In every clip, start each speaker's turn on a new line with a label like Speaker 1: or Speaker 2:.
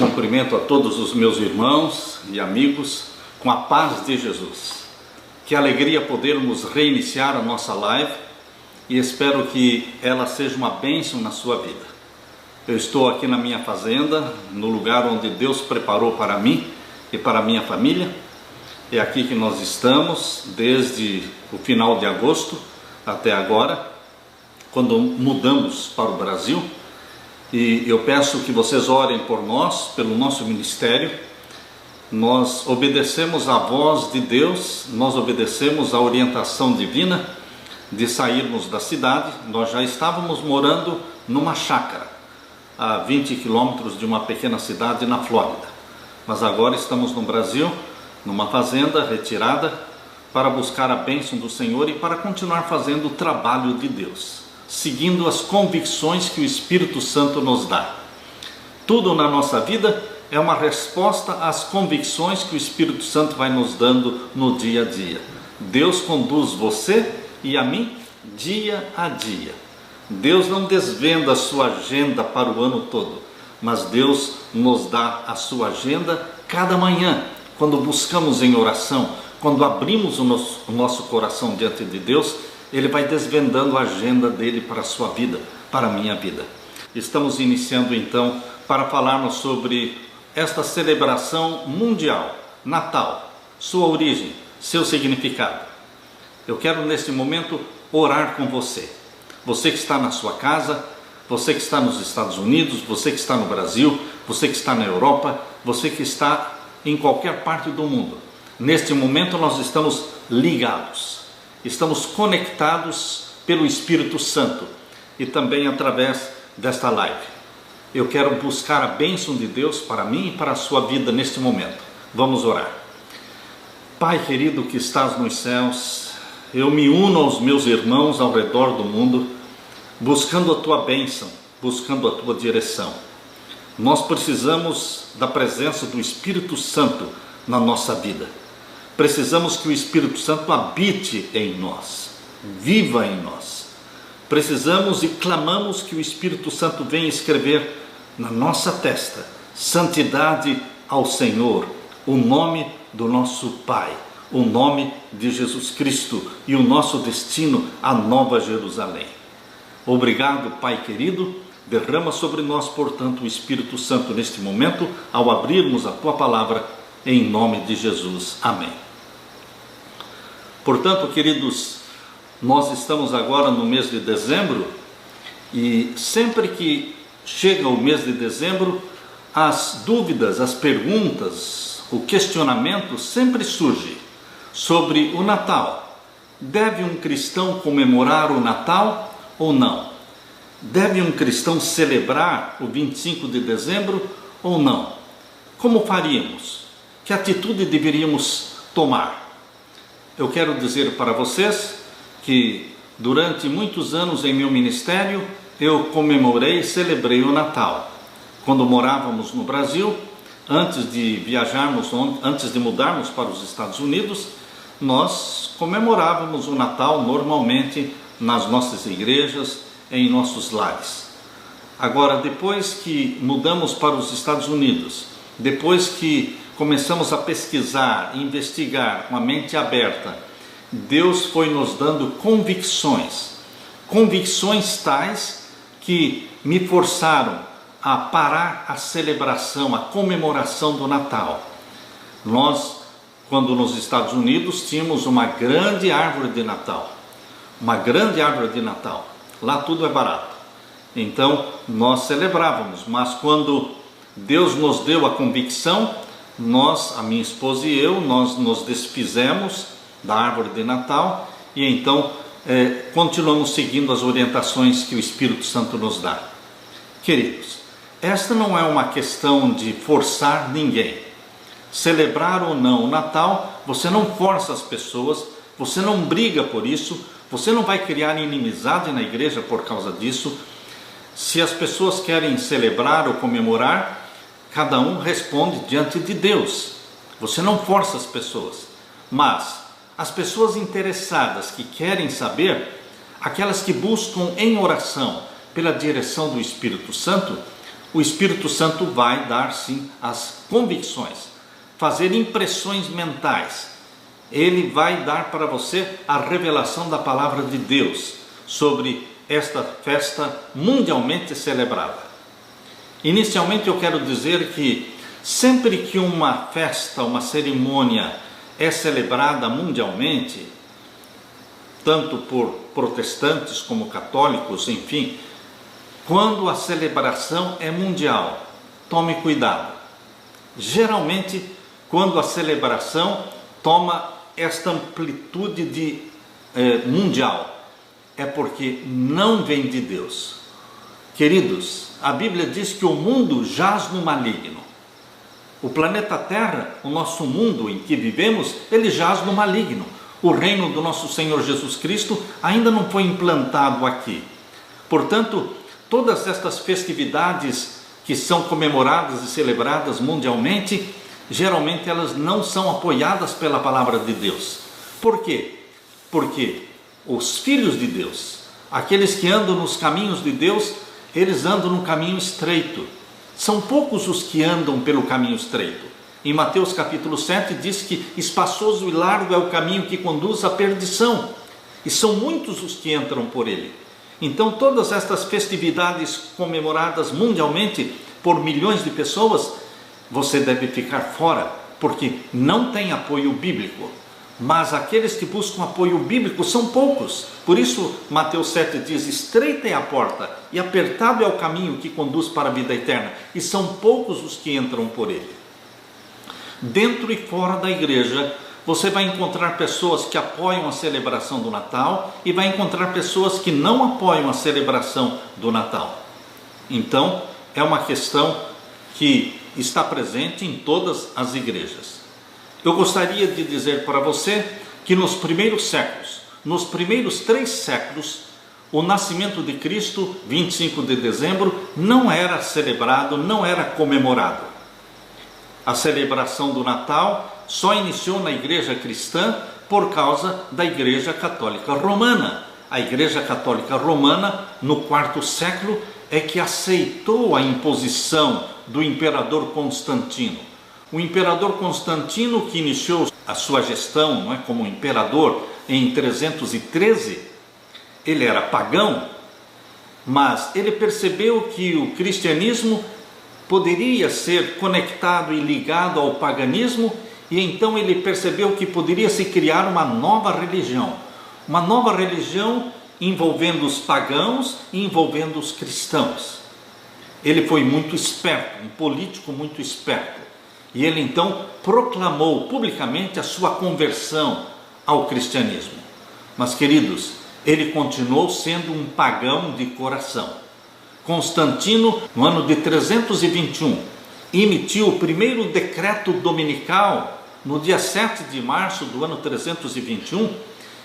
Speaker 1: Cumprimento a todos os meus irmãos e amigos com a paz de Jesus. Que alegria podermos reiniciar a nossa live e espero que ela seja uma bênção na sua vida. Eu estou aqui na minha fazenda, no lugar onde Deus preparou para mim e para a minha família. É aqui que nós estamos desde o final de agosto até agora, quando mudamos para o Brasil. E eu peço que vocês orem por nós, pelo nosso ministério. Nós obedecemos à voz de Deus, nós obedecemos à orientação divina de sairmos da cidade. Nós já estávamos morando numa chácara, a 20 quilômetros de uma pequena cidade na Flórida. Mas agora estamos no Brasil, numa fazenda retirada, para buscar a bênção do Senhor e para continuar fazendo o trabalho de Deus, seguindo as convicções que o Espírito Santo nos dá. Tudo na nossa vida é uma resposta às convicções que o Espírito Santo vai nos dando no dia a dia. Deus conduz você e a mim dia a dia. Deus não desvenda a sua agenda para o ano todo, mas Deus nos dá a sua agenda cada manhã, quando buscamos em oração, quando abrimos o nosso coração diante de Deus. Ele vai desvendando a agenda dele para a sua vida, para a minha vida. Estamos iniciando então para falarmos sobre esta celebração mundial, Natal, sua origem, seu significado. Eu quero neste momento orar com você. Você que está na sua casa, você que está nos Estados Unidos, você que está no Brasil, você que está na Europa, você que está em qualquer parte do mundo. Neste momento nós estamos ligados. Estamos conectados pelo Espírito Santo e também através desta live. Eu quero buscar a bênção de Deus para mim e para a sua vida neste momento. Vamos orar. Pai querido que estás nos céus, eu me uno aos meus irmãos ao redor do mundo, buscando a tua bênção, buscando a tua direção. Nós precisamos da presença do Espírito Santo na nossa vida. Precisamos que o Espírito Santo habite em nós, viva em nós. Precisamos e clamamos que o Espírito Santo venha escrever na nossa testa santidade ao Senhor, o nome do nosso Pai, o nome de Jesus Cristo e o nosso destino, a Nova Jerusalém. Obrigado, Pai querido. Derrama sobre nós, portanto, o Espírito Santo neste momento, ao abrirmos a tua palavra, em nome de Jesus. Amém. Portanto, queridos, nós estamos agora no mês de dezembro e sempre que chega o mês de dezembro, as dúvidas, as perguntas, o questionamento sempre surge sobre o Natal. Deve um cristão comemorar o Natal ou não? Deve um cristão celebrar o 25 de dezembro ou não? Como faríamos? Que atitude deveríamos tomar? Eu quero dizer para vocês que durante muitos anos em meu ministério eu comemorei e celebrei o Natal. Quando morávamos no Brasil, antes de viajarmos, antes de mudarmos para os Estados Unidos, nós comemorávamos o Natal normalmente nas nossas igrejas, em nossos lares. Agora, depois que mudamos para os Estados Unidos, depois que começamos a pesquisar, investigar com a mente aberta, Deus foi nos dando convicções tais que me forçaram a parar a celebração, a comemoração do Natal. Nós, quando nos Estados Unidos, tínhamos uma grande árvore de Natal, lá tudo é barato, então nós celebrávamos, mas quando Deus nos deu a convicção, nós, a minha esposa e eu, nós nos desfizemos da árvore de Natal e então continuamos seguindo as orientações que o Espírito Santo nos dá. Queridos, esta não é uma questão de forçar ninguém. Celebrar ou não o Natal, você não força as pessoas, você não briga por isso, você não vai criar inimizade na igreja por causa disso. Se as pessoas querem celebrar ou comemorar, cada um responde diante de Deus. Você não força as pessoas, mas as pessoas interessadas que querem saber, aquelas que buscam em oração pela direção do Espírito Santo, o Espírito Santo vai dar sim as convicções, fazer impressões mentais. Ele vai dar para você a revelação da palavra de Deus sobre esta festa mundialmente celebrada. Inicialmente eu quero dizer que sempre que uma festa, uma cerimônia é celebrada mundialmente, tanto por protestantes como católicos, enfim, quando a celebração é mundial, tome cuidado. Geralmente, quando a celebração toma esta amplitude de mundial, é porque não vem de Deus. Queridos, a Bíblia diz que o mundo jaz no maligno. O planeta Terra, o nosso mundo em que vivemos, ele jaz no maligno. O reino do nosso Senhor Jesus Cristo ainda não foi implantado aqui. Portanto, todas estas festividades que são comemoradas e celebradas mundialmente, geralmente elas não são apoiadas pela palavra de Deus. Por quê? Porque os filhos de Deus, aqueles que andam nos caminhos de Deus, eles andam no caminho estreito. São poucos os que andam pelo caminho estreito. Em Mateus capítulo 7 diz que espaçoso e largo é o caminho que conduz à perdição, e são muitos os que entram por ele. Então todas estas festividades comemoradas mundialmente por milhões de pessoas, você deve ficar fora, porque não tem apoio bíblico. Mas aqueles que buscam apoio bíblico são poucos. Por isso Mateus 7 diz: estreita é a porta e apertado é o caminho que conduz para a vida eterna, e são poucos os que entram por ele. Dentro e fora da igreja, você vai encontrar pessoas que apoiam a celebração do Natal e vai encontrar pessoas que não apoiam a celebração do Natal. Então, é uma questão que está presente em todas as igrejas. Eu gostaria de dizer para você que nos primeiros séculos, nos primeiros 3 séculos, o nascimento de Cristo, 25 de dezembro, não era celebrado, não era comemorado. A celebração do Natal só iniciou na igreja cristã por causa da Igreja Católica Romana. A Igreja Católica Romana, no 4º século, é que aceitou a imposição do imperador Constantino. O imperador Constantino, que iniciou a sua gestão, não é, como imperador em 313, ele era pagão, mas ele percebeu que o cristianismo poderia ser conectado e ligado ao paganismo, e então ele percebeu que poderia se criar uma nova religião envolvendo os pagãos e envolvendo os cristãos. Ele foi muito esperto, um político muito esperto, e ele então proclamou publicamente a sua conversão ao cristianismo. Mas, queridos, ele continuou sendo um pagão de coração. Constantino, no ano de 321, emitiu o primeiro decreto dominical. No dia 7 de março do ano 321,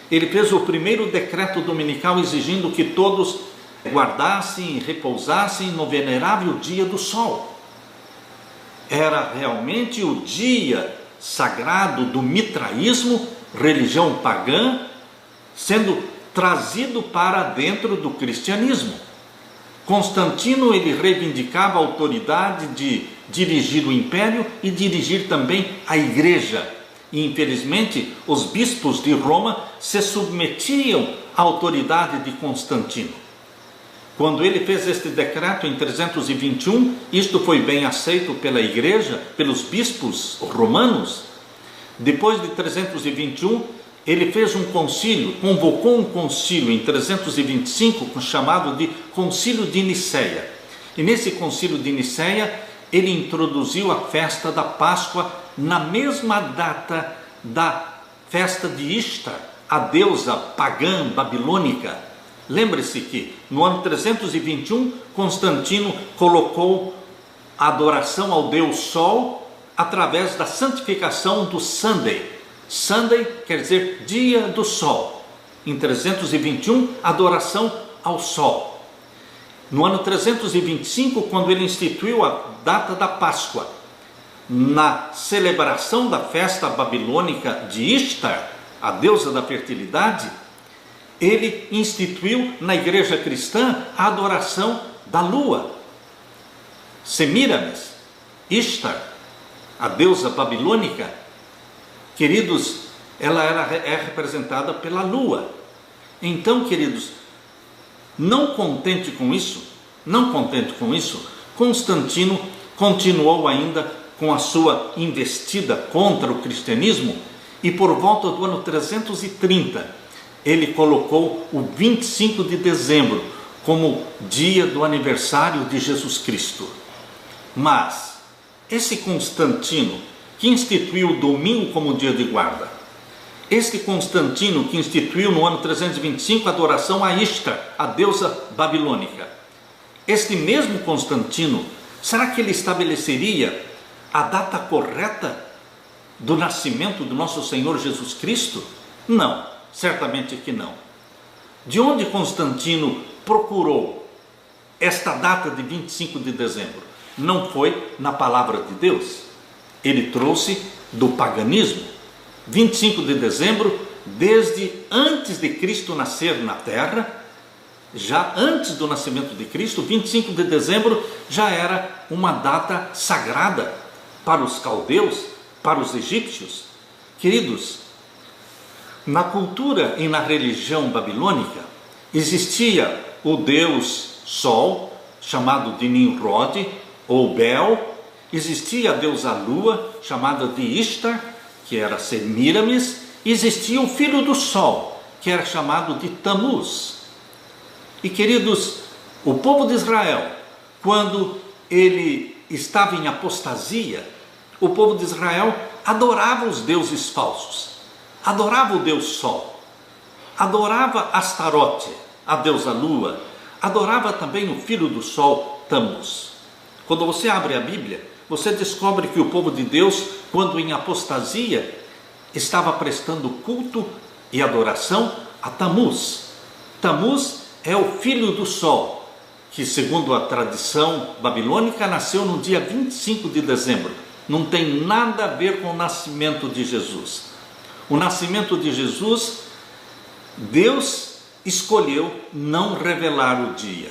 Speaker 1: ele fez o primeiro decreto dominical exigindo que todos guardassem e repousassem no venerável dia do sol. Era realmente o dia sagrado do mitraísmo, religião pagã, sendo trazido para dentro do cristianismo. Constantino, ele reivindicava a autoridade de dirigir o império e dirigir também a igreja. E infelizmente os bispos de Roma se submetiam à autoridade de Constantino. Quando ele fez este decreto em 321, isto foi bem aceito pela igreja, pelos bispos romanos. Depois de 321, ele fez um concílio, convocou um concílio em 325, chamado de Concílio de Nicéia. E nesse Concílio de Nicéia, ele introduziu a festa da Páscoa na mesma data da festa de Ishtar, a deusa pagã babilônica. Lembre-se que no ano 321, Constantino colocou a adoração ao Deus Sol através da santificação do Sunday. Sunday quer dizer dia do sol. Em 321, adoração ao sol. No ano 325, quando ele instituiu a data da Páscoa, na celebração da festa babilônica de Ishtar, a deusa da fertilidade, ele instituiu na igreja cristã a adoração da lua. Semíramis, Ishtar, a deusa babilônica, queridos, ela é representada pela lua. Então, queridos, não contente com isso, Constantino continuou ainda com a sua investida contra o cristianismo, e por volta do ano 330, ele colocou o 25 de dezembro como dia do aniversário de Jesus Cristo. Mas esse Constantino que instituiu o domingo como dia de guarda, este Constantino que instituiu no ano 325 a adoração a Ishtar, a deusa babilônica, este mesmo Constantino, será que ele estabeleceria a data correta do nascimento do nosso Senhor Jesus Cristo? Não, certamente que não. De onde Constantino procurou esta data de 25 de dezembro? Não foi na palavra de Deus. Ele trouxe do paganismo. 25 de dezembro, desde antes de Cristo nascer na terra, já antes do nascimento de Cristo, 25 de dezembro já era uma data sagrada para os caldeus, para os egípcios. Queridos, na cultura e na religião babilônica, existia o deus Sol, chamado de Nimrod, ou Bel, existia a deusa Lua, chamada de Ishtar, que era Semíramis, e existia o filho do Sol, que era chamado de Tamuz. E queridos, o povo de Israel, quando ele estava em apostasia, o povo de Israel adorava os deuses falsos, adorava o Deus Sol, adorava Astarote, a deusa Lua, adorava também o filho do Sol, Tamuz. Quando você abre a Bíblia, você descobre que o povo de Deus, quando em apostasia, estava prestando culto e adoração a Tamuz. Tamuz é o filho do Sol, que segundo a tradição babilônica nasceu no dia 25 de dezembro. Não tem nada a ver com o nascimento de Jesus. O nascimento de Jesus, Deus escolheu não revelar o dia.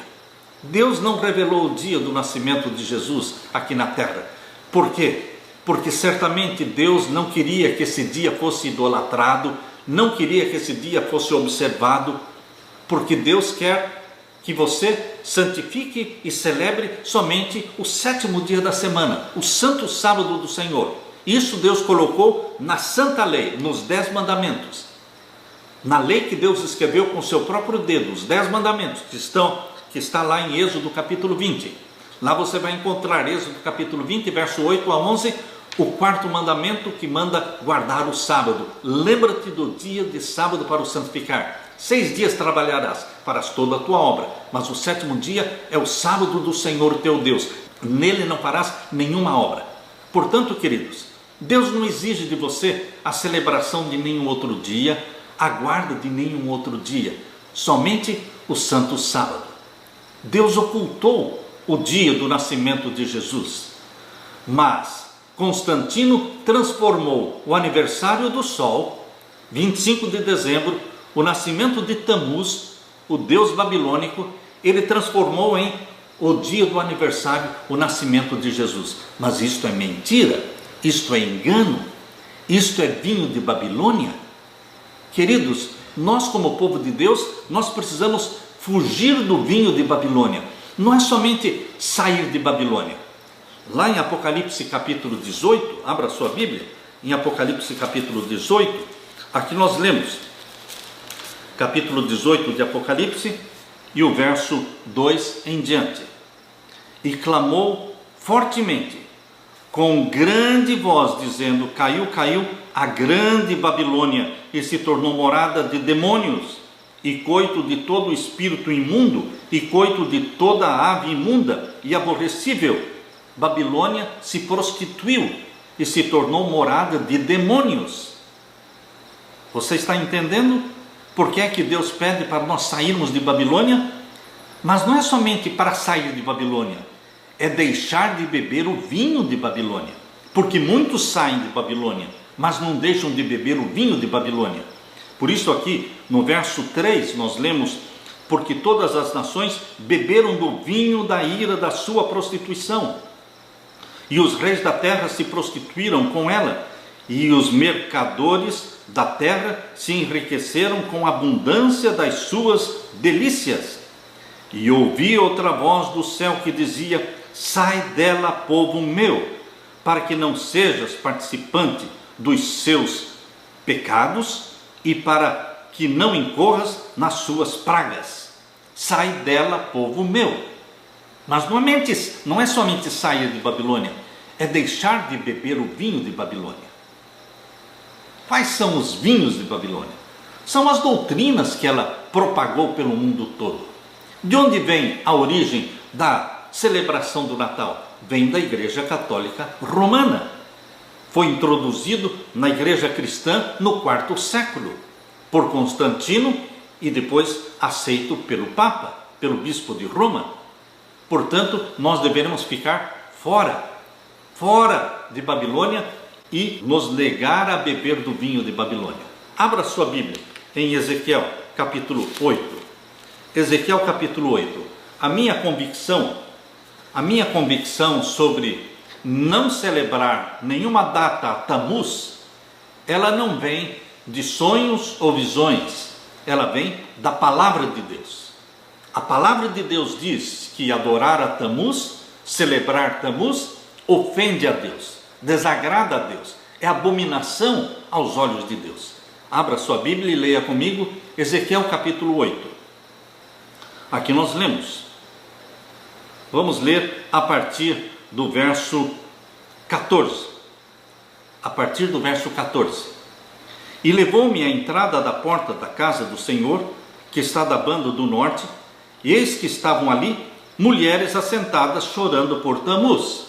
Speaker 1: Deus não revelou o dia do nascimento de Jesus aqui na terra. Por quê? Porque certamente Deus não queria que esse dia fosse idolatrado, não queria que esse dia fosse observado, porque Deus quer que você santifique e celebre somente o 7º dia da semana, o santo sábado do Senhor. Isso Deus colocou na santa lei, nos 10 mandamentos. Na lei que Deus escreveu com seu próprio dedo, os 10 mandamentos que está lá em Êxodo capítulo 20. Lá você vai encontrar Êxodo capítulo 20, verso 8 a 11, o 4º mandamento que manda guardar o sábado. Lembra-te do dia de sábado para o santificar. 6 dias trabalharás, farás toda a tua obra, mas o 7º dia é o sábado do Senhor teu Deus. Nele não farás nenhuma obra. Portanto, queridos, Deus não exige de você a celebração de nenhum outro dia, a guarda de nenhum outro dia, somente o santo sábado. Deus ocultou o dia do nascimento de Jesus, mas Constantino transformou o aniversário do Sol, 25 de dezembro, o nascimento de Tamuz, o deus babilônico, ele transformou em o dia do aniversário, o nascimento de Jesus. Mas isto é mentira, isto é engano, isto é vinho de Babilônia. Queridos, nós como povo de Deus, nós precisamos fugir do vinho de Babilônia. Não é somente sair de Babilônia. Lá em Apocalipse capítulo 18, abra sua Bíblia, em Apocalipse capítulo 18, aqui nós lemos, capítulo 18 de Apocalipse, e o verso 2 em diante. E clamou fortemente, com grande voz, dizendo: caiu, caiu a grande Babilônia, e se tornou morada de demônios, e coito de todo espírito imundo, e coito de toda ave imunda e aborrecível. Babilônia se prostituiu e se tornou morada de demônios. Você está entendendo por que é que Deus pede para nós sairmos de Babilônia? Mas não é somente para sair de Babilônia, é deixar de beber o vinho de Babilônia. Porque muitos saem de Babilônia, mas não deixam de beber o vinho de Babilônia. Por isso aqui no verso 3 nós lemos: porque todas as nações beberam do vinho da ira da sua prostituição. E os reis da terra se prostituíram com ela, e os mercadores da terra se enriqueceram com a abundância das suas delícias. E ouvi outra voz do céu que dizia: sai dela, povo meu, para que não sejas participante dos seus pecados e para que não incorras nas suas pragas. Sai dela, povo meu. Mas não é somente sair de Babilônia, é deixar de beber o vinho de Babilônia. Quais são os vinhos de Babilônia? São as doutrinas que ela propagou pelo mundo todo. De onde vem a origem da celebração do Natal? Vem da Igreja Católica Romana. Foi introduzido na Igreja Cristã no quarto século, por Constantino, e depois aceito pelo Papa, pelo Bispo de Roma. Portanto, nós deveremos ficar fora de Babilônia e nos negar a beber do vinho de Babilônia. Abra sua Bíblia em Ezequiel capítulo 8. Ezequiel capítulo 8. A minha convicção sobre não celebrar nenhuma data a Tamuz, ela não vem de sonhos ou visões, ela vem da palavra de Deus. A palavra de Deus diz que adorar a Tamuz, celebrar Tamuz, ofende a Deus, desagrada a Deus, é abominação aos olhos de Deus. Abra sua Bíblia e leia comigo Ezequiel capítulo 8. Aqui nós lemos. Vamos ler a partir do verso 14. A partir do verso 14. E levou-me à entrada da porta da casa do Senhor, que está da banda do norte, e eis que estavam ali mulheres assentadas chorando por Tamuz.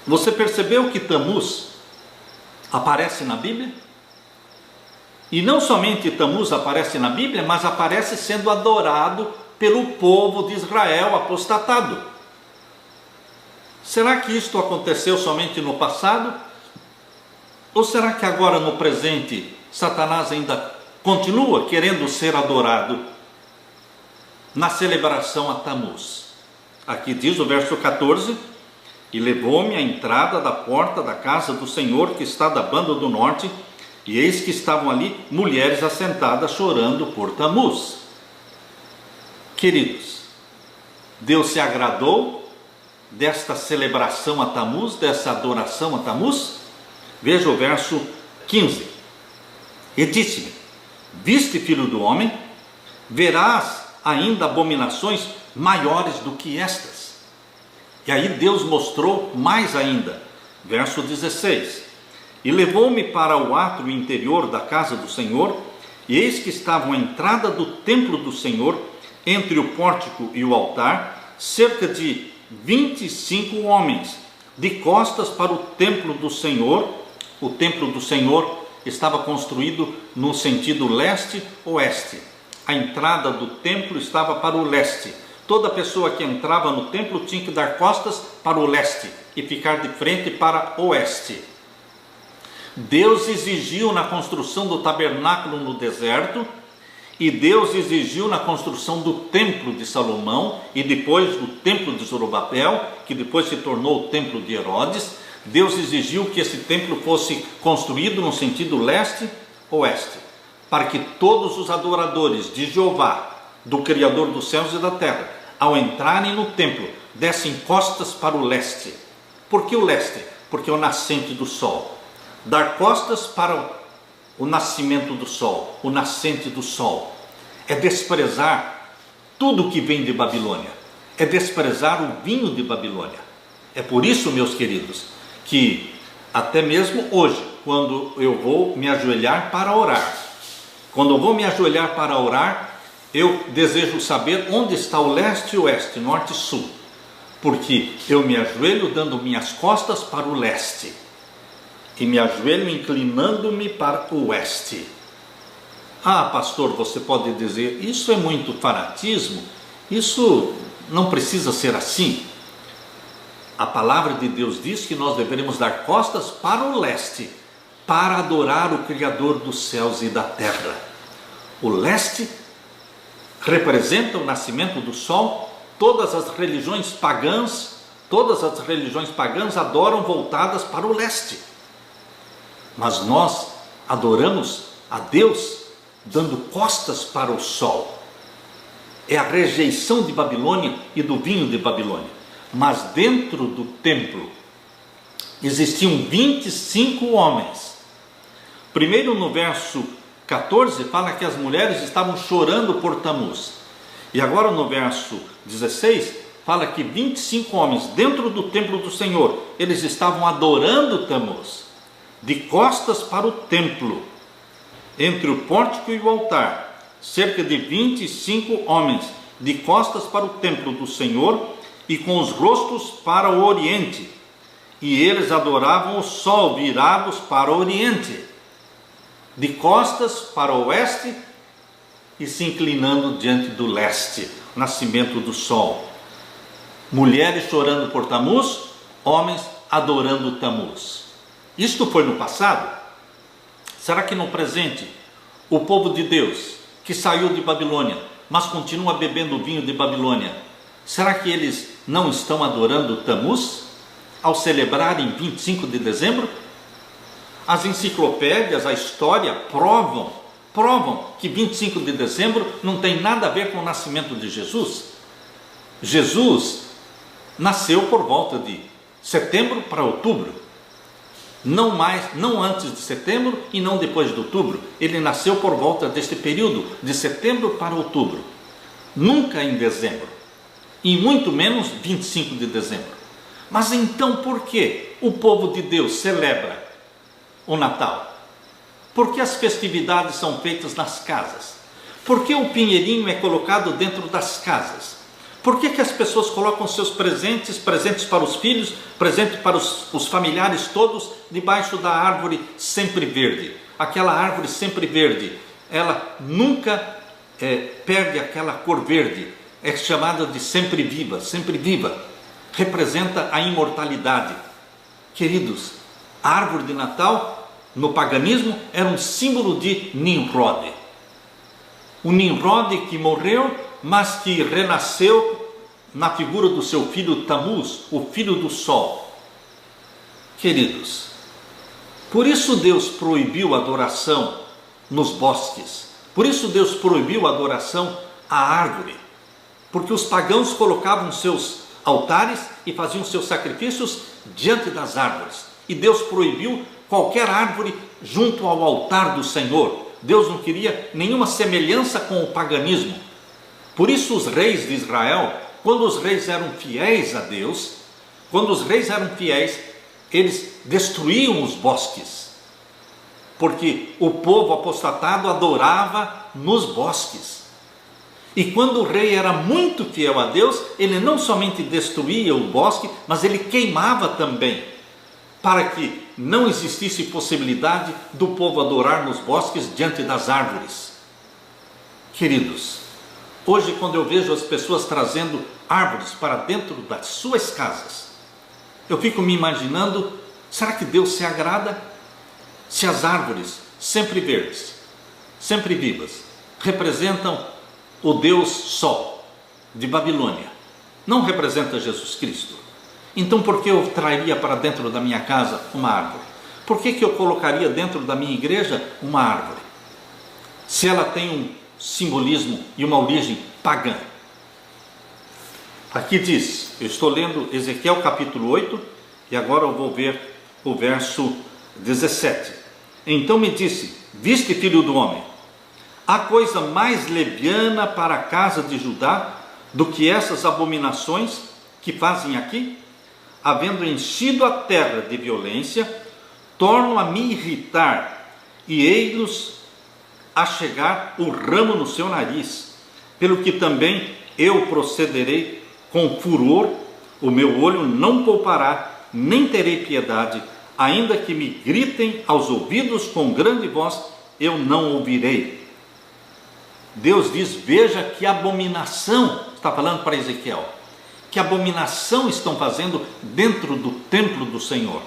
Speaker 1: Você percebeu que Tamuz aparece na Bíblia? E não somente Tamuz aparece na Bíblia, mas aparece sendo adorado pelo povo de Israel apostatado. Será que isto aconteceu somente no passado? Ou será que agora no presente Satanás ainda continua querendo ser adorado na celebração a Tamuz? Aqui diz o verso 14: e levou-me à entrada da porta da casa do Senhor, que está da banda do norte, e eis que estavam ali mulheres assentadas chorando por Tamuz. Queridos, Deus se agradou desta celebração a Tamuz, dessa adoração a Tamuz? Veja o verso 15. E disse-me: viste, filho do homem, verás ainda abominações maiores do que estas. E aí Deus mostrou mais ainda. Verso 16. E levou-me para o átrio interior da casa do Senhor, e eis que estavam à entrada do templo do Senhor, entre o pórtico e o altar, cerca de 25 homens, de costas para o templo do Senhor. O templo do Senhor estava construído no sentido leste-oeste. A entrada do templo estava para o leste. Toda pessoa que entrava no templo tinha que dar costas para o leste e ficar de frente para o oeste. Deus exigiu na construção do tabernáculo no deserto, e Deus exigiu na construção do templo de Salomão, e depois do templo de Zorobabel, que depois se tornou o templo de Herodes. Deus exigiu que esse templo fosse construído no sentido leste-oeste, para que todos os adoradores de Jeová, do Criador dos céus e da terra, ao entrarem no templo, dessem costas para o leste. Por que o leste? Porque é o nascente do sol. Dar costas para o nascimento do sol, o nascente do sol, é desprezar tudo que vem de Babilônia, é desprezar o vinho de Babilônia. É por isso, meus queridos, que até mesmo hoje, quando eu vou me ajoelhar para orar, eu desejo saber onde está o leste e oeste, norte e sul, porque eu me ajoelho dando minhas costas para o leste, e me ajoelho inclinando-me para o oeste. Ah, pastor, você pode dizer, isso é muito fanatismo, isso não precisa ser assim. A palavra de Deus diz que nós deveremos dar costas para o leste, para adorar o Criador dos céus e da terra. O leste representa o nascimento do sol. Todas as religiões pagãs adoram voltadas para o leste. Mas nós adoramos a Deus dando costas para o sol. É a rejeição de Babilônia e do vinho de Babilônia. Mas dentro do templo existiam 25 homens. Primeiro, no verso 14, fala que as mulheres estavam chorando por Tamuz. E agora no verso 16, fala que 25 homens dentro do templo do Senhor, eles estavam adorando Tamuz, de costas para o templo, entre o pórtico e o altar, cerca de 25 homens, de costas para o templo do Senhor e com os rostos para o oriente. E eles adoravam o sol virados para o oriente, de costas para o oeste e se inclinando diante do leste, nascimento do sol. Mulheres chorando por Tamuz, homens adorando Tamuz. Isto foi no passado. Será que no presente o povo de Deus que saiu de Babilônia, mas continua bebendo vinho de Babilônia, será que eles não estão adorando Tamuz ao celebrarem 25 de dezembro? As enciclopédias, a história provam que 25 de dezembro não tem nada a ver com o nascimento de Jesus. Jesus nasceu por volta de setembro para outubro. Não antes de setembro e não depois de outubro. Ele nasceu por volta deste período, de setembro para outubro. Nunca em dezembro. E muito menos 25 de dezembro. Mas então por que o povo de Deus celebra o Natal? Por que as festividades são feitas nas casas? Por que o pinheirinho é colocado dentro das casas? Por que as pessoas colocam seus presentes para os filhos, presentes para os familiares todos, debaixo da árvore sempre verde? Aquela árvore sempre verde, ela nunca perde aquela cor verde, é chamada de sempre viva, representa a imortalidade. Queridos, a árvore de Natal, no paganismo, era um símbolo de Nimrod. O Nimrod que morreu, mas que renasceu na figura do seu filho Tamuz, o filho do sol. Queridos, por isso Deus proibiu a adoração nos bosques. Por isso Deus proibiu a adoração à árvore. Porque os pagãos colocavam seus altares e faziam seus sacrifícios diante das árvores. E Deus proibiu qualquer árvore junto ao altar do Senhor. Deus não queria nenhuma semelhança com o paganismo. Por isso os reis de Israel, quando os reis eram fiéis a Deus, eles destruíam os bosques. Porque o povo apostatado adorava nos bosques. E quando o rei era muito fiel a Deus, ele não somente destruía o bosque, mas ele queimava também, para que não existisse possibilidade do povo adorar nos bosques diante das árvores. Queridos, hoje quando eu vejo as pessoas trazendo árvores para dentro das suas casas, eu fico me imaginando, será que Deus se agrada se as árvores sempre verdes, sempre vivas, representam o Deus Sol de Babilônia, não representa Jesus Cristo? Então por que eu traria para dentro da minha casa uma árvore? Por que eu colocaria dentro da minha igreja uma árvore? Se ela tem um simbolismo e uma origem pagã. Aqui diz, eu estou lendo Ezequiel capítulo 8 e agora eu vou ver o verso 17. Então me disse, viste, filho do homem, há coisa mais leviana para a casa de Judá do que essas abominações que fazem aqui? Havendo enchido a terra de violência, tornam a me irritar, e ei-los a chegar o ramo no seu nariz, pelo que também eu procederei com furor, o meu olho não poupará, nem terei piedade, ainda que me gritem aos ouvidos com grande voz, eu não ouvirei. Deus diz, veja que abominação, está falando para Ezequiel, que abominação estão fazendo dentro do templo do Senhor,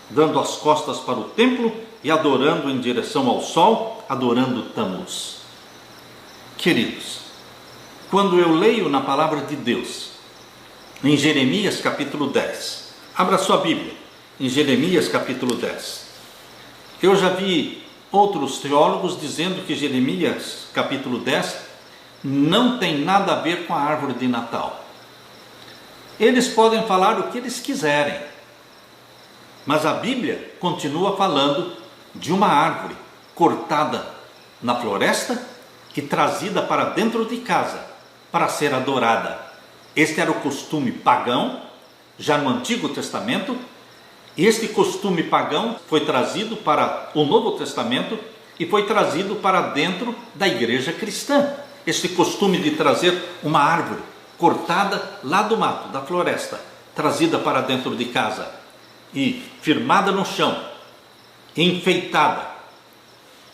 Speaker 1: dando as costas para o templo e adorando em direção ao sol, adorando Tamuz. Queridos, quando eu leio na palavra de Deus, em Jeremias capítulo 10, abra sua Bíblia, em Jeremias capítulo 10, eu já vi outros teólogos dizendo que Jeremias capítulo 10 não tem nada a ver com a árvore de Natal. Eles podem falar o que eles quiserem, mas a Bíblia continua falando de uma árvore cortada na floresta e trazida para dentro de casa para ser adorada. Este era o costume pagão, já no Antigo Testamento. Este costume pagão foi trazido para o Novo Testamento e foi trazido para dentro da igreja cristã. Este costume de trazer uma árvore cortada lá do mato, da floresta, trazida para dentro de casa e firmada no chão, enfeitada.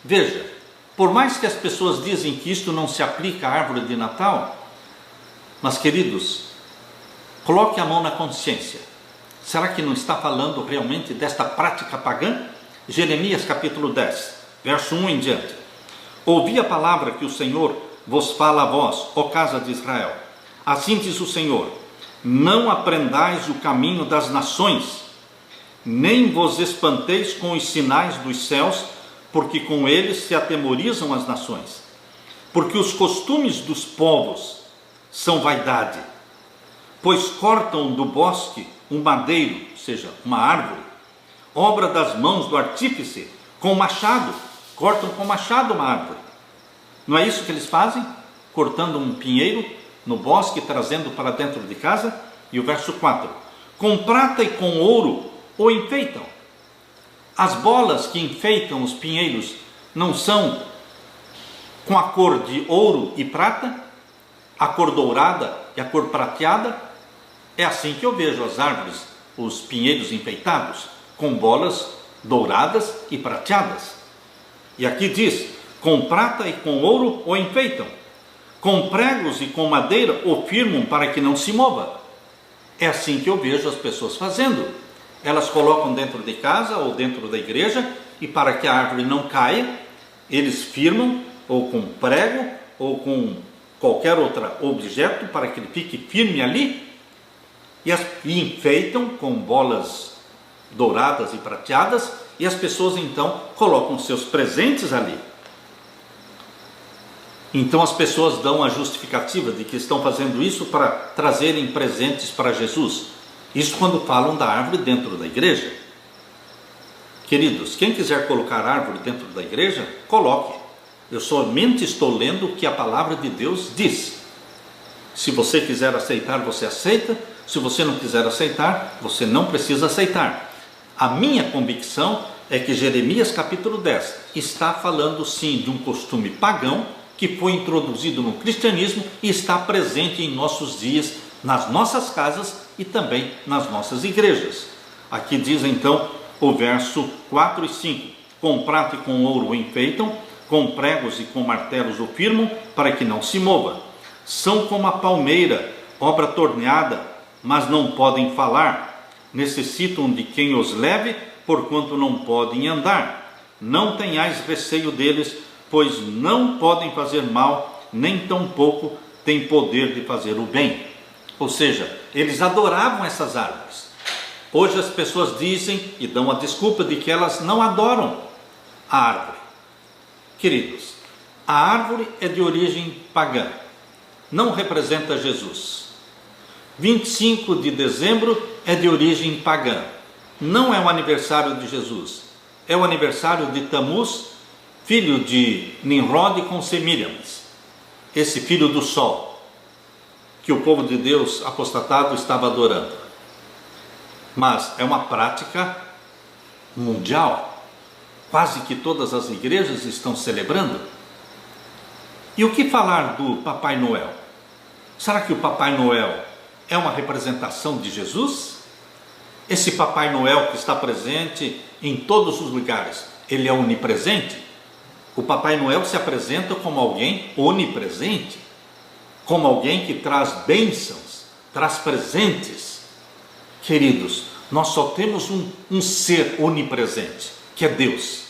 Speaker 1: Veja, por mais que as pessoas dizem que isto não se aplica à árvore de Natal, mas queridos, coloque a mão na consciência. Será que não está falando realmente desta prática pagã? Jeremias capítulo 10, verso 1 em diante. Ouvi a palavra que o Senhor vos fala a vós, ó casa de Israel. Assim diz o Senhor: não aprendais o caminho das nações, nem vos espanteis com os sinais dos céus, porque com eles se atemorizam as nações. Porque os costumes dos povos são vaidade, pois cortam do bosque um madeiro, ou seja, uma árvore, obra das mãos do artífice, com machado, cortam com machado uma árvore. Não é isso que eles fazem? Cortando um pinheiro no bosque, trazendo para dentro de casa. E o verso 4, com prata e com ouro o enfeitam. As bolas que enfeitam os pinheiros não são com a cor de ouro e prata, a cor dourada e a cor prateada? É assim que eu vejo as árvores, os pinheiros enfeitados, com bolas douradas e prateadas. E aqui diz, com prata e com ouro o enfeitam, com pregos e com madeira o firmam para que não se mova. É assim que eu vejo as pessoas fazendo. Elas colocam dentro de casa ou dentro da igreja, e para que a árvore não caia, eles firmam ou com prego ou com qualquer outro objeto para que ele fique firme ali, e enfeitam com bolas douradas e prateadas, e as pessoas então colocam seus presentes ali. Então as pessoas dão a justificativa de que estão fazendo isso para trazerem presentes para Jesus. Isso quando falam da árvore dentro da igreja. Queridos, quem quiser colocar árvore dentro da igreja, coloque. Eu somente estou lendo o que a palavra de Deus diz. Se você quiser aceitar, você aceita. Se você não quiser aceitar, você não precisa aceitar. A minha convicção é que Jeremias capítulo 10 está falando sim de um costume pagão que foi introduzido no cristianismo e está presente em nossos dias, nas nossas casas e também nas nossas igrejas. Aqui diz então o verso 4 e 5, com prata e com ouro o enfeitam, com pregos e com martelos o firmam, para que não se mova. São como a palmeira, obra torneada, mas não podem falar, necessitam de quem os leve, porquanto não podem andar. Não tenhais receio deles, pois não podem fazer mal, nem tampouco têm poder de fazer o bem. Ou seja, eles adoravam essas árvores. Hoje as pessoas dizem e dão a desculpa de que elas não adoram a árvore. Queridos, a árvore é de origem pagã, não representa Jesus. 25 de dezembro é de origem pagã, não é o aniversário de Jesus, é o aniversário de Tamuz, filho de Nimrod com Semíramis, esse filho do sol, que o povo de Deus apostatado estava adorando. Mas é uma prática mundial, quase que todas as igrejas estão celebrando. E o que falar do Papai Noel? Será que o Papai Noel é uma representação de Jesus? Esse Papai Noel que está presente em todos os lugares, ele é onipresente? O Papai Noel se apresenta como alguém onipresente, como alguém que traz bênçãos, traz presentes. Queridos, nós só temos um ser onipresente, que é Deus.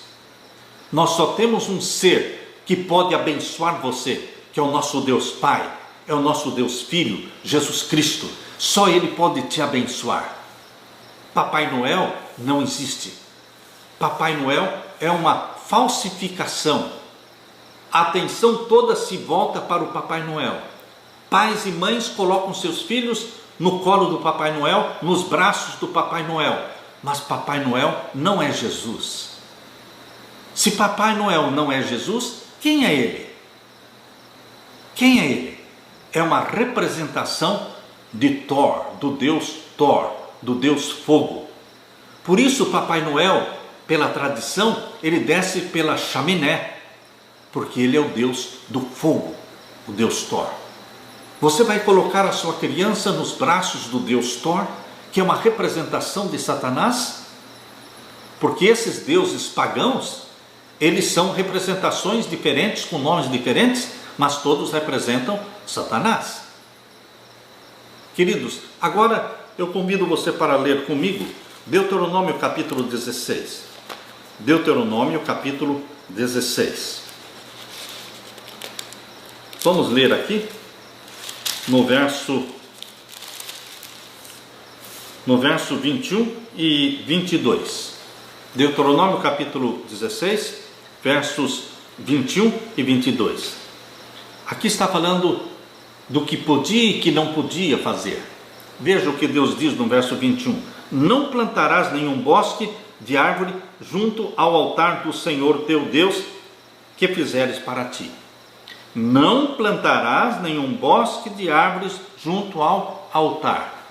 Speaker 1: Nós só temos um ser que pode abençoar você, que é o nosso Deus Pai. é o nosso Deus Filho, Jesus Cristo. Só Ele pode te abençoar. Papai Noel não existe. Papai Noel é uma falsificação. A atenção toda se volta para o Papai Noel. Pais e mães colocam seus filhos no colo do Papai Noel, nos braços do Papai Noel. Mas Papai Noel não é Jesus. Se Papai Noel não é Jesus, quem é Ele? Quem é Ele? É uma representação de Thor, do Deus Thor, do Deus Fogo. Por isso Papai Noel, pela tradição, ele desce pela chaminé, porque ele é o Deus do fogo, o Deus Thor. Você vai colocar a sua criança nos braços do Deus Thor, que é uma representação de Satanás? Porque esses deuses pagãos, eles são representações diferentes, com nomes diferentes, mas todos representam Satanás. Queridos, agora eu convido você para ler comigo Deuteronômio capítulo 16. Deuteronômio capítulo 16. Vamos ler aqui no verso 21 e 22. Deuteronômio capítulo 16, versos 21 e 22. Aqui está falando do que podia e que não podia fazer. Veja o que Deus diz no verso 21. Não plantarás nenhum bosque de árvore junto ao altar do Senhor teu Deus, que fizeres para ti. Não plantarás nenhum bosque de árvores junto ao altar.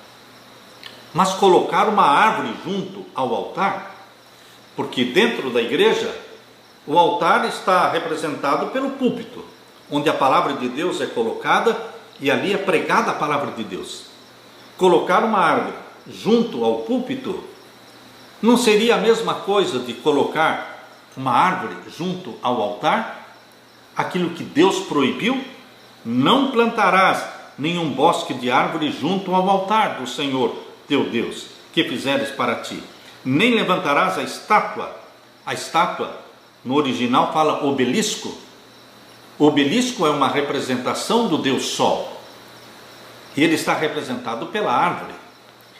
Speaker 1: Mas colocar uma árvore junto ao altar, porque dentro da igreja, o altar está representado pelo púlpito, onde a palavra de Deus é colocada e ali é pregada a palavra de Deus. Colocar uma árvore junto ao púlpito não seria a mesma coisa de colocar uma árvore junto ao altar? Aquilo que Deus proibiu? Não plantarás nenhum bosque de árvore junto ao altar do Senhor teu Deus, que fizeres para ti. Nem levantarás a estátua. A estátua, no original, fala obelisco. O obelisco é uma representação do Deus Sol. E ele está representado pela árvore.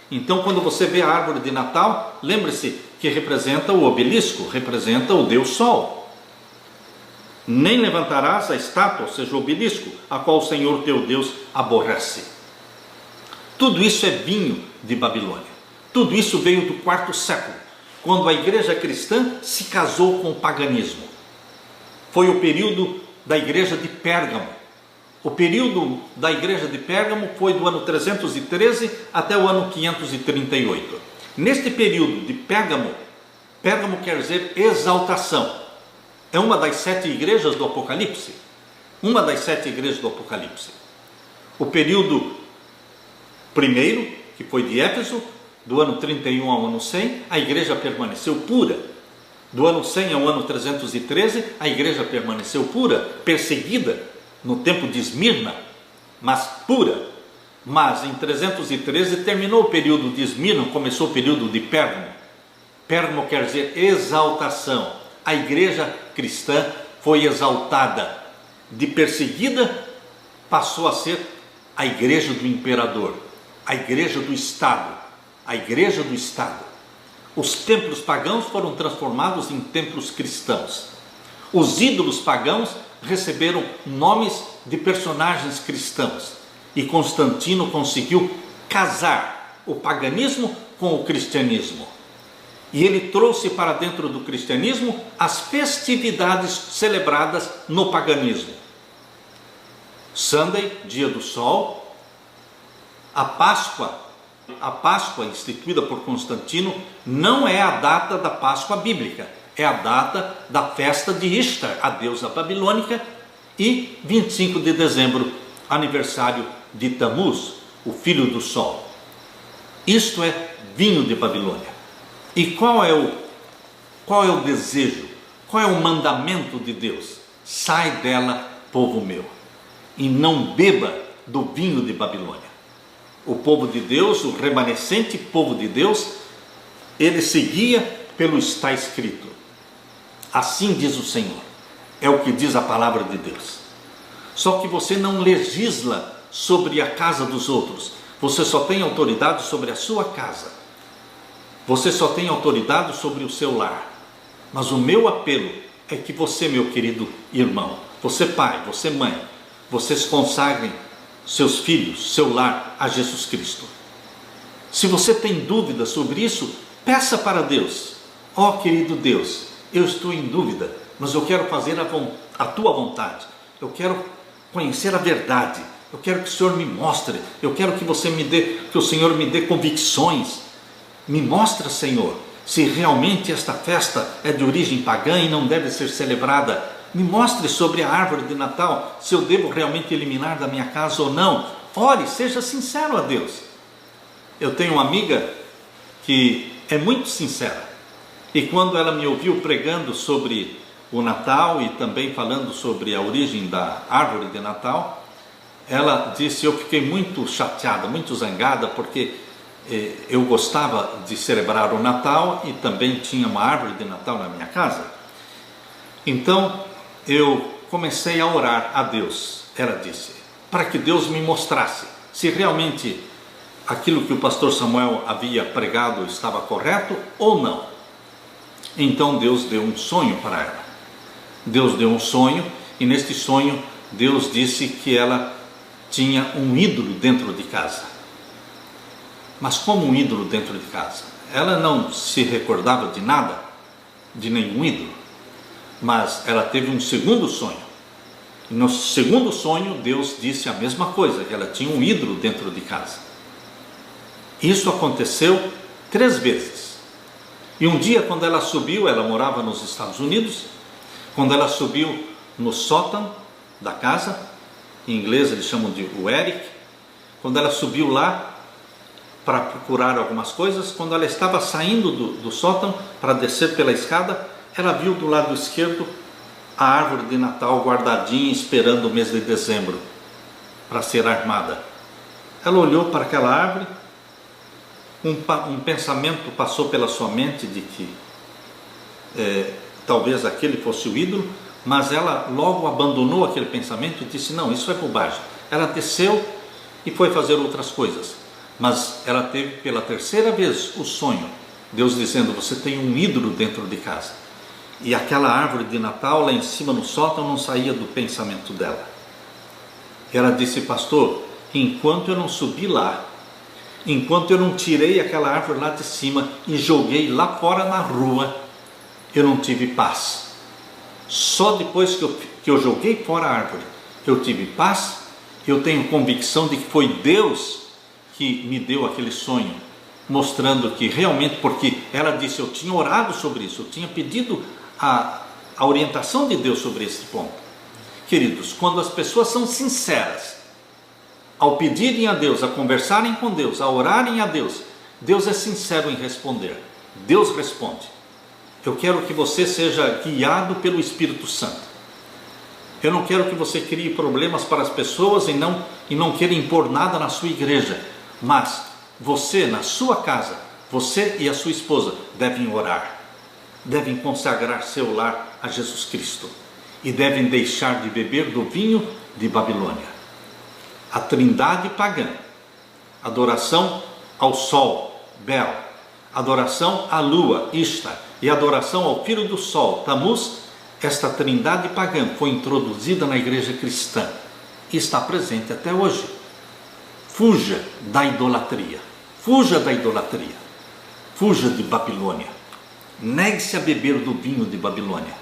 Speaker 1: Então, quando você vê a árvore de Natal, lembre-se que representa o obelisco, representa o Deus Sol. Nem levantarás a estátua, ou seja, o obelisco, a qual o Senhor teu Deus aborrece. Tudo isso é vinho de Babilônia. Tudo isso veio do quarto século, quando a igreja cristã se casou com o paganismo. Foi o período da igreja de Pérgamo. O período da igreja de Pérgamo foi do ano 313 até o ano 538. Neste período de Pérgamo, Pérgamo quer dizer exaltação. É uma das 7 igrejas do Apocalipse. Uma das 7 igrejas do Apocalipse. O período primeiro, que foi de Éfeso, do ano 31 ao ano 100, a igreja permaneceu pura. Do ano 100 ao ano 313, a igreja permaneceu pura, perseguida no tempo de Esmirna, mas pura. Mas em 313 terminou o período de Esmirna, começou o período de Pérgamo. Pérgamo quer dizer exaltação. A igreja cristã foi exaltada. De perseguida, passou a ser a igreja do imperador, a igreja do Estado, a igreja do Estado. Os templos pagãos foram transformados em templos cristãos. Os ídolos pagãos receberam nomes de personagens cristãos. E Constantino conseguiu casar o paganismo com o cristianismo. E ele trouxe para dentro do cristianismo as festividades celebradas no paganismo. Sunday, dia do sol. A Páscoa instituída por Constantino, não é a data da Páscoa bíblica, é a data da festa de Ishtar, a deusa babilônica, e 25 de dezembro, aniversário de Tamuz, o filho do sol. Isto é vinho de Babilônia. E qual é o desejo? Qual é o mandamento de Deus? Sai dela, povo meu, e não beba do vinho de Babilônia. O povo de Deus, o remanescente povo de Deus, ele seguia pelo está escrito. Assim diz o Senhor. É o que diz a palavra de Deus. Só que você não legisla sobre a casa dos outros. Você só tem autoridade sobre a sua casa. Você só tem autoridade sobre o seu lar. Mas o meu apelo é que você, meu querido irmão, você pai, você mãe, vocês consagrem seus filhos, seu lar a Jesus Cristo. Se você tem dúvida sobre isso, peça para Deus. Ó querido Deus, eu estou em dúvida, mas eu quero fazer a tua vontade. Eu quero conhecer a verdade. Eu quero que o Senhor me mostre. Eu quero que o Senhor me dê convicções. Me mostra, Senhor, se realmente esta festa é de origem pagã e não deve ser celebrada. Me mostre sobre a árvore de Natal, se eu devo realmente eliminar da minha casa ou não. Ore, seja sincero a Deus. Eu tenho uma amiga que é muito sincera. E quando ela me ouviu pregando sobre o Natal e também falando sobre a origem da árvore de Natal, ela disse: eu fiquei muito chateada, muito zangada, porque eu gostava de celebrar o Natal e também tinha uma árvore de Natal na minha casa. Então eu comecei a orar a Deus, ela disse, para que Deus me mostrasse se realmente aquilo que o pastor Samuel havia pregado estava correto ou não. Então Deus deu um sonho para ela. Deus deu um sonho, e neste sonho Deus disse que ela tinha um ídolo dentro de casa. Mas como um ídolo dentro de casa? Ela não se recordava de nada, de nenhum ídolo, mas ela teve um segundo sonho. E no segundo sonho Deus disse a mesma coisa, que ela tinha um ídolo dentro de casa. Isso aconteceu 3 vezes. E um dia, quando ela subiu, ela morava nos Estados Unidos, quando ela subiu no sótão da casa, em inglês eles chamam de o Eric, quando ela subiu lá para procurar algumas coisas, quando ela estava saindo do sótão para descer pela escada, ela viu do lado esquerdo a árvore de Natal guardadinha, esperando o mês de dezembro para ser armada. Ela olhou para aquela árvore, um pensamento passou pela sua mente de que talvez aquele fosse o ídolo, mas ela logo abandonou aquele pensamento e disse: não, isso é bobagem. Ela desceu e foi fazer outras coisas, mas ela teve pela 3ª vez o sonho, Deus dizendo: você tem um ídolo dentro de casa. E aquela árvore de Natal lá em cima no sótão não saía do pensamento dela. Ela disse: pastor, enquanto eu não subi lá, enquanto eu não tirei aquela árvore lá de cima e joguei lá fora na rua, eu não tive paz. Só depois que eu joguei fora a árvore, eu tive paz. Eu tenho convicção de que foi Deus que me deu aquele sonho, mostrando que realmente, porque ela disse, eu tinha orado sobre isso, eu tinha pedido a orientação de Deus sobre esse ponto. Queridos, quando as pessoas são sinceras, ao pedirem a Deus, a conversarem com Deus, a orarem a Deus, Deus é sincero em responder. Deus responde. Eu quero que você seja guiado pelo Espírito Santo. Eu não quero que você crie problemas para as pessoas e não queira impor nada na sua igreja. Mas você, na sua casa, você e a sua esposa devem orar. Devem consagrar seu lar a Jesus Cristo. E devem deixar de beber do vinho de Babilônia. A trindade pagã, adoração ao sol, Bel, adoração à lua, Ishtar, e adoração ao filho do sol, Tamuz, esta trindade pagã foi introduzida na igreja cristã e está presente até hoje. Fuja da idolatria, fuja da idolatria, fuja de Babilônia, negue-se a beber do vinho de Babilônia.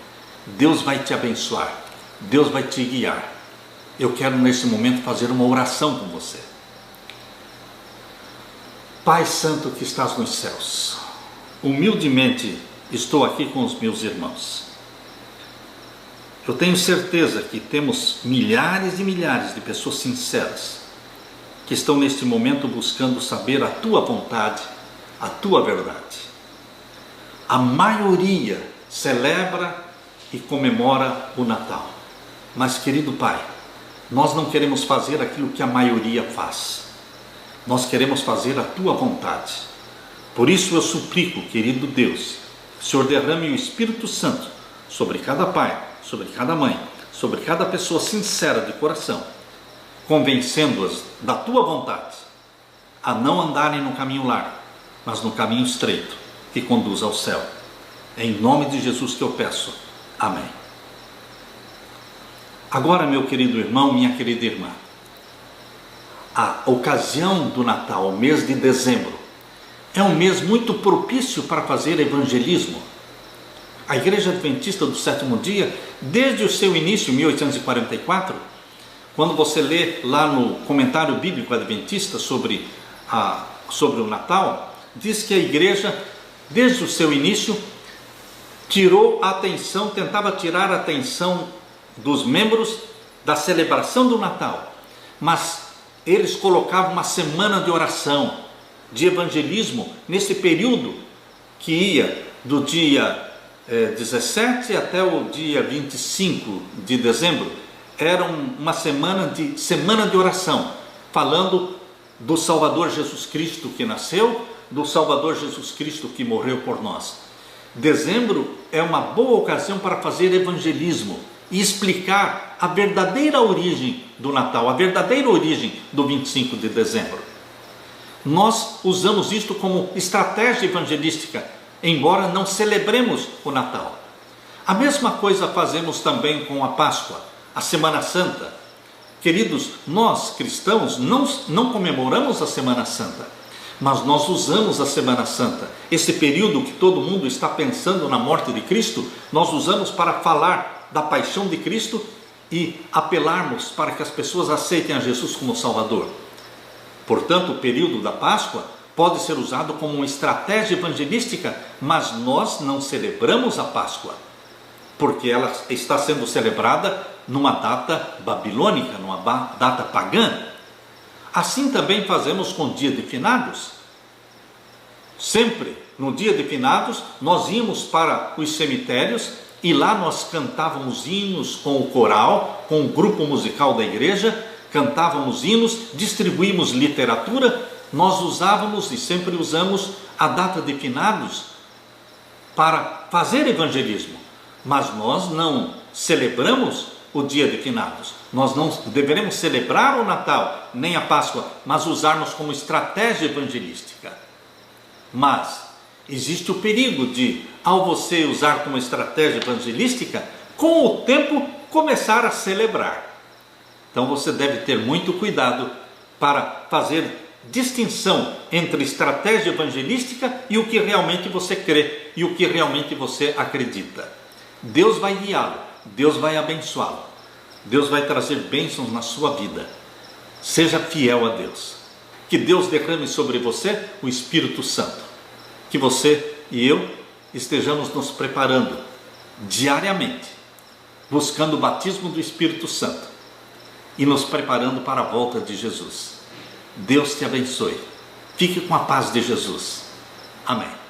Speaker 1: Deus vai te abençoar, Deus vai te guiar. Eu quero nesse momento fazer uma oração com você. Pai Santo que estás nos céus, humildemente estou aqui com os meus irmãos. Eu tenho certeza que temos milhares e milhares de pessoas sinceras que estão neste momento buscando saber a tua vontade, a tua verdade. A maioria celebra e comemora o Natal. Mas, querido Pai, nós não queremos fazer aquilo que a maioria faz. Nós queremos fazer a tua vontade. Por isso eu suplico, querido Deus, que o Senhor derrame o Espírito Santo sobre cada pai, sobre cada mãe, sobre cada pessoa sincera de coração, convencendo-as da tua vontade a não andarem no caminho largo, mas no caminho estreito que conduz ao céu. É em nome de Jesus que eu peço. Amém. Agora, meu querido irmão, minha querida irmã, a ocasião do Natal, o mês de dezembro, é um mês muito propício para fazer evangelismo. A Igreja Adventista do Sétimo Dia, desde o seu início, em 1844, quando você lê lá no comentário bíblico adventista sobre o Natal, diz que a igreja, desde o seu início, tentava tirar a atenção dos membros da celebração do Natal, mas eles colocavam uma semana de oração, de evangelismo, nesse período que ia do dia 17 até o dia 25 de dezembro. Era uma semana de oração, falando do Salvador Jesus Cristo que nasceu, do Salvador Jesus Cristo que morreu por nós. Dezembro é uma boa ocasião para fazer evangelismo e explicar a verdadeira origem do Natal, a verdadeira origem do 25 de dezembro. Nós usamos isto como estratégia evangelística, embora não celebremos o Natal. A mesma coisa fazemos também com a Páscoa, a Semana Santa. Queridos, nós cristãos não comemoramos a Semana Santa, mas nós usamos a Semana Santa, esse período que todo mundo está pensando na morte de Cristo, nós usamos para falar da paixão de Cristo e apelarmos para que as pessoas aceitem a Jesus como Salvador. Portanto, o período da Páscoa pode ser usado como uma estratégia evangelística, mas nós não celebramos a Páscoa, porque ela está sendo celebrada numa data babilônica, numa data pagã. Assim também fazemos com o dia de finados. Sempre no dia de finados nós íamos para os cemitérios e lá nós cantávamos hinos com o coral, com o grupo musical da igreja, cantávamos hinos, distribuímos literatura. Nós usávamos e sempre usamos a data de finados para fazer evangelismo, mas nós não celebramos o dia de finados. Nós não deveremos celebrar o Natal, nem a Páscoa, mas usarmos como estratégia evangelística. Mas existe o perigo de, ao você usar como estratégia evangelística, com o tempo começar a celebrar. Então você deve ter muito cuidado para fazer distinção entre estratégia evangelística e o que realmente você crê e o que realmente você acredita. Deus vai guiá-lo, Deus vai abençoá-lo, Deus vai trazer bênçãos na sua vida. Seja fiel a Deus. Que Deus derrame sobre você o Espírito Santo. Que você e eu estejamos nos preparando diariamente, buscando o batismo do Espírito Santo e nos preparando para a volta de Jesus. Deus te abençoe. Fique com a paz de Jesus. Amém.